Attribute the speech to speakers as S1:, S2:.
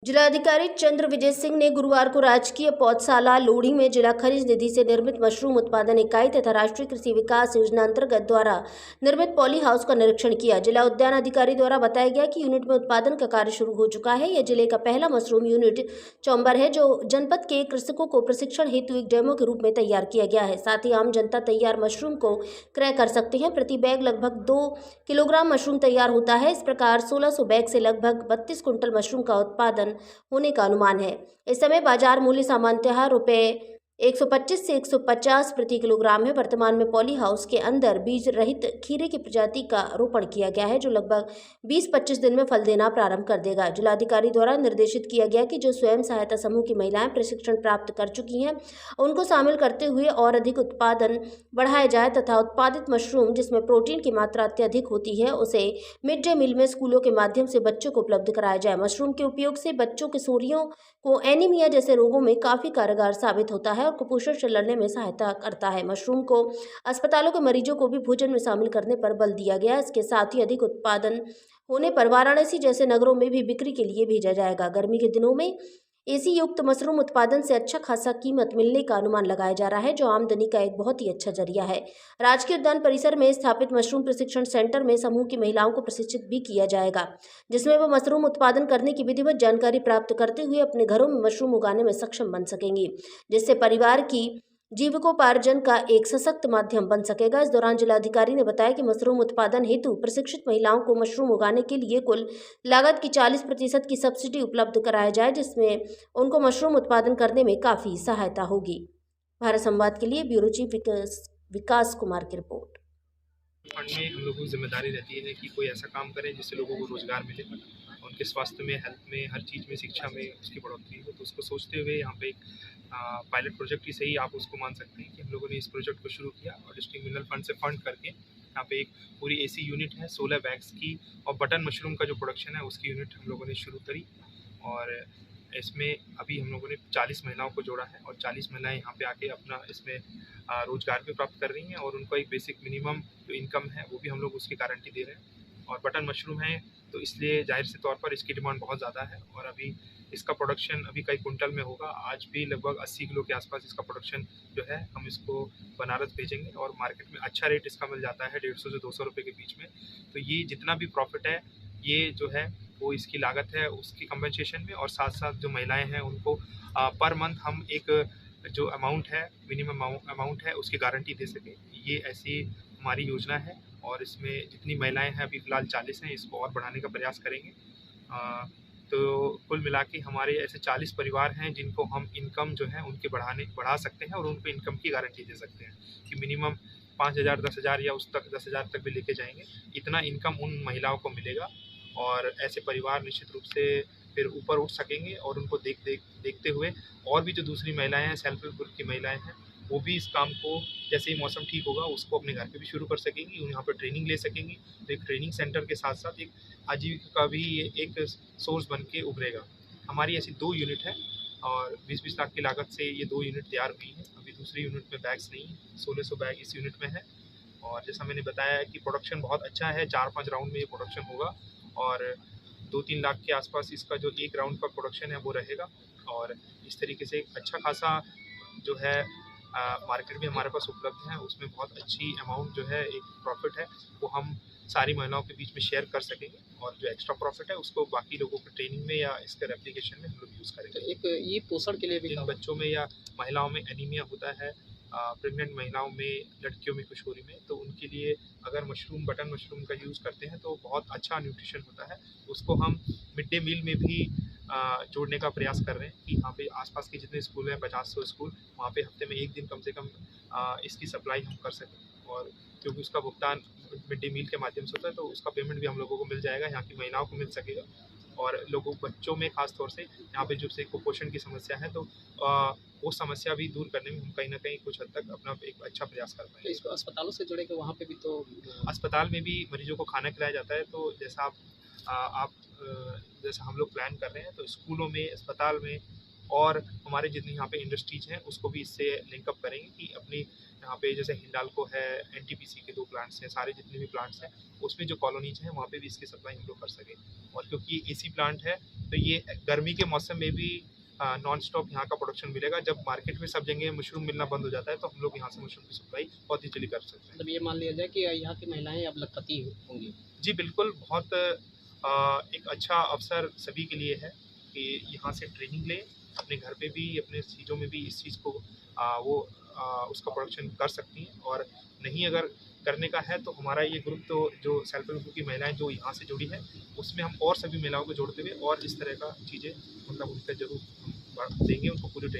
S1: जिलाधिकारी चंद्र विजय सिंह ने गुरुवार को राजकीय पौधशाला लोढ़ी में जिला खनिज निधि से निर्मित मशरूम उत्पादन इकाई तथा राष्ट्रीय कृषि विकास योजना अंतर्गत द्वारा निर्मित पॉली हाउस का निरीक्षण किया। जिला उद्यान अधिकारी द्वारा बताया गया कि यूनिट में उत्पादन का कार्य शुरू हो चुका है। यह जिले का पहला मशरूम यूनिट चौंबर है जो जनपद के कृषकों को प्रशिक्षण हेतु एक डेमो के रूप में तैयार किया गया है। साथ ही आम जनता तैयार मशरूम को क्रय कर सकते हैं। प्रति बैग लगभग 2 किलोग्राम मशरूम तैयार होता है। इस प्रकार 1600 बैग से लगभग 32 कुंटल मशरूम का उत्पादन होने का अनुमान है। इस समय बाजार मूल्य सामान्यतः रुपए 125 से 150 प्रति किलोग्राम है। वर्तमान में पॉली हाउस के अंदर बीज रहित खीरे की प्रजाति का रोपण किया गया है जो लगभग 20-25 दिन में फल देना प्रारंभ कर देगा। जिलाधिकारी द्वारा निर्देशित किया गया कि जो स्वयं सहायता समूह की महिलाएं प्रशिक्षण प्राप्त कर चुकी हैं उनको शामिल करते हुए और अधिक उत्पादन बढ़ाया जाए तथा उत्पादित मशरूम जिसमें प्रोटीन की मात्रा अत्यधिक होती है उसे मिड डे मील में स्कूलों के माध्यम से बच्चों को उपलब्ध कराया जाए। मशरूम के उपयोग से बच्चों किशोरियों को एनीमिया जैसे रोगों में काफी कारगर साबित होता है और कुपोषण से लड़ने में सहायता करता है। मशरूम को अस्पतालों के मरीजों को भी भोजन में शामिल करने पर बल दिया गया। इसके साथ ही अधिक उत्पादन होने पर वाराणसी जैसे नगरों में भी बिक्री के लिए भेजा जाएगा। गर्मी के दिनों में एसी युक्त मशरूम उत्पादन से अच्छा खासा कीमत मिलने का अनुमान लगाया जा रहा है जो आमदनी का एक बहुत ही अच्छा जरिया है। राजकीय उद्यान परिसर में स्थापित मशरूम प्रशिक्षण सेंटर में समूह की महिलाओं को प्रशिक्षित भी किया जाएगा जिसमें वो मशरूम उत्पादन करने की विधिवत जानकारी प्राप्त करते हुए अपने घरों में मशरूम उगाने में सक्षम बन सकेंगी जिससे परिवार की जीविकोपार्जन का एक सशक्त माध्यम बन सकेगा। इस दौरान जिलाधिकारी ने बताया कि मशरूम उत्पादन हेतु प्रशिक्षित महिलाओं को मशरूम उगाने के लिए कुल लागत की 40% की सब्सिडी उपलब्ध कराया जाए जिसमें उनको मशरूम उत्पादन करने में काफ़ी सहायता होगी। भारत संवाद के लिए ब्यूरो चीफ विकास कुमार की रिपोर्ट।
S2: फंड में हम लोगों की जिम्मेदारी रहती है कि कोई ऐसा काम करें जिससे लोगों को रोजगार मिले, उनके स्वास्थ्य में, हेल्थ में, हर चीज़ में, शिक्षा में उसकी बढ़ोतरी हो। तो उसको सोचते हुए यहाँ पे एक पायलट प्रोजेक्ट ही सही आप उसको मान सकते हैं कि हम लोगों ने इस प्रोजेक्ट को शुरू किया और डिस्ट्रिक्ट मिनरल फंड से फंड करके यहाँ पे एक पूरी एसी यूनिट है 16 बैग्स की और बटन मशरूम का जो प्रोडक्शन है उसकी यूनिट हम लोगों ने शुरू करी। और इसमें अभी हम लोगों ने 40 महिलाओं को जोड़ा है और 40 महिलाएं यहाँ पे आके अपना इसमें रोजगार भी प्राप्त कर रही हैं और उनको एक बेसिक मिनिमम जो इनकम है वो भी हम लोग उसकी गारंटी दे रहे हैं। और बटन मशरूम है तो इसलिए जाहिर से तौर पर इसकी डिमांड बहुत ज़्यादा है और अभी इसका प्रोडक्शन अभी कई कुंटल में होगा। आज भी लगभग 80 किलो के आसपास इसका प्रोडक्शन जो है हम इसको बनारस भेजेंगे और मार्केट में अच्छा रेट इसका मिल जाता है 150 से 200 रुपये के बीच में। तो ये जितना भी प्रॉफिट है ये जो है वो इसकी लागत है उसकी कंपनसेशन में और साथ साथ जो महिलाएं हैं उनको पर मंथ हम एक जो अमाउंट है मिनिमम अमाउंट है उसकी गारंटी दे सकें। ये ऐसी हमारी योजना है और इसमें जितनी महिलाएं हैं अभी फ़िलहाल 40 हैं, इसको और बढ़ाने का प्रयास करेंगे। तो कुल मिला के हमारे ऐसे 40 परिवार हैं जिनको हम इनकम जो है उनके बढ़ा सकते हैं और उनको इनकम की गारंटी दे सकते हैं कि मिनिमम 5,000 10,000 या उस तक 10,000 तक भी लेके जाएंगे। इतना इनकम उन महिलाओं को मिलेगा और ऐसे परिवार निश्चित रूप से फिर ऊपर उठ सकेंगे और उनको देखते हुए और भी जो दूसरी महिलाएं हैं, सेल्फ हेल्प ग्रुप की महिलाएं हैं, वो भी इस काम को जैसे ही मौसम ठीक होगा उसको अपने घर पे भी शुरू कर सकेंगी, यहाँ पर ट्रेनिंग ले सकेंगी। तो एक ट्रेनिंग सेंटर के साथ साथ एक आजीविका का भी ये एक सोर्स बन के उभरेगा। हमारी ऐसी 2 यूनिट है और 20-20 लाख की लागत से ये 2 यूनिट तैयार हुई हैं। अभी दूसरी यूनिट में बैग्स नहीं है, 1600 बैग इस यूनिट में है और जैसा मैंने बताया है कि प्रोडक्शन बहुत अच्छा है, 4-5 राउंड में ये प्रोडक्शन होगा और 2-3 लाख के आसपास इसका जो एक राउंड का प्रोडक्शन है वो रहेगा। और इस तरीके से एक अच्छा खासा जो है मार्केट भी हमारे पास उपलब्ध है, उसमें बहुत अच्छी अमाउंट जो है एक प्रॉफिट है वो हम सारी महिलाओं के बीच में शेयर कर सकेंगे और जो एक्स्ट्रा प्रॉफिट है उसको बाकी लोगों को ट्रेनिंग में या इसके रेप्लिकेशन में हम लोग यूज़ करेंगे।
S3: तो एक ये पोषण के लिए भी
S2: जिन बच्चों में या महिलाओं में एनीमिया होता है, प्रेग्नेंट महिलाओं में, लड़कियों में, किशोरी में, तो उनके लिए अगर मशरूम बटन मशरूम का यूज़ करते हैं तो बहुत अच्छा न्यूट्रिशन होता है। उसको हम मिड डे मील में भी जोड़ने का प्रयास कर रहे हैं कि यहाँ पे आसपास के जितने स्कूल हैं 50-100 स्कूल, वहाँ पे हफ्ते में 1 दिन कम से कम इसकी सप्लाई हम कर सकें। और क्योंकि उसका भुगतान मिड डे मील के माध्यम से होता है तो उसका पेमेंट भी हम लोगों को मिल जाएगा, यहाँ की महिलाओं को मिल सकेगा और लोगों बच्चों में ख़ास तौर से यहाँ पे जो से कुपोषण की समस्या है तो वो समस्या भी दूर करने में हम कहीं न कहीं कुछ हद तक अपना एक अच्छा प्रयास कर
S3: तो
S2: पाएँगे।
S3: इसको अस्पतालों से जुड़े के वहाँ पे भी तो
S2: अस्पताल में भी मरीजों को खाना खिलाया जाता है तो जैसा आप जैसा हम लोग प्लान कर रहे हैं तो स्कूलों में, अस्पताल में और हमारे जितनी यहाँ पे इंडस्ट्रीज हैं उसको भी इससे लिंकअप करेंगे कि अपनी यहाँ पे जैसे हिंडाल्को है, एनटीपीसी के 2 प्लांट्स हैं, सारे जितने भी प्लांट्स हैं उसमें जो कॉलोनीज हैं वहाँ पे भी इसकी सप्लाई हम लोग कर सकें। और क्योंकि एसी प्लांट है तो ये गर्मी के मौसम में भी नॉन स्टॉप यहाँ का प्रोडक्शन मिलेगा। जब मार्केट में सब जगह मशरूम मिलना बंद हो जाता है तो हम लोग यहाँ से मशरूम की सप्लाई बहुत ईजिली कर सकते हैं।
S3: मतलब ये मान लिया जाए कि यहाँ की महिलाएं अब लखपति होंगी।
S2: जी बिल्कुल, बहुत एक अच्छा अवसर सभी के लिए है कि यहाँ से ट्रेनिंग लें, अपने घर पे भी अपने चीज़ों में भी इस चीज़ को उसका प्रोडक्शन कर सकती हैं। और नहीं अगर करने का है तो हमारा ये ग्रुप तो जो सेल्फ हेल्प ग्रुप की महिलाएं जो यहाँ से जुड़ी है उसमें हम और सभी महिलाओं को जोड़ते हुए और इस तरह का चीज़ें मतलब उनका ज़रूर हम देंगे उनको पूरी ट्रेनिंग।